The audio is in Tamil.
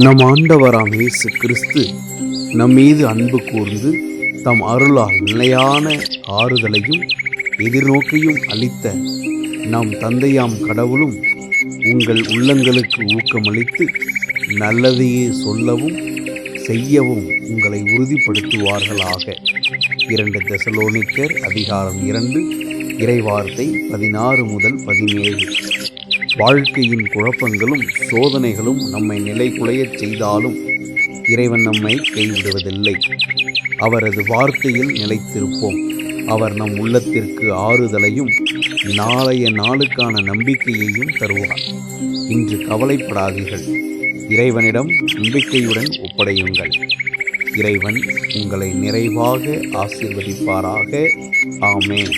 நம் ஆண்டவராம் இயேசு கிறிஸ்து நம் மீது அன்பு கூர்ந்து தம் அருளால் நிலையான ஆறுதலையும் எதிர்நோக்கையும் அளித்த நம் தந்தையாம் கடவுளும் உங்கள் உள்ளங்களுக்கு ஊக்கமளித்து நல்லதையே சொல்லவும் செய்யவும் உங்களை உறுதிப்படுத்துவார்களாக. 2 தெசலோனிக்கர் அதிகாரம் 2 இறைவார்த்தை 16 முதல் 17. வாழ்க்கையின் குழப்பங்களும் சோதனைகளும் நம்மை நிலைகுலையச் செய்தாலும் இறைவன் நம்மை கைவிடுவதில்லை. அவரது வார்த்தையில் நிலைத்திருப்போம். அவர் நம் உள்ளத்திற்கு ஆறுதலையும் நாளைய நாளுக்கான நம்பிக்கையையும் தருவார். இன்று கவலைப்படாதீர்கள், இறைவனிடம் நம்பிக்கையுடன் ஒப்படையுங்கள். இறைவன் உங்களை நிறைவாக ஆசீர்வதிப்பாராக. ஆமென்.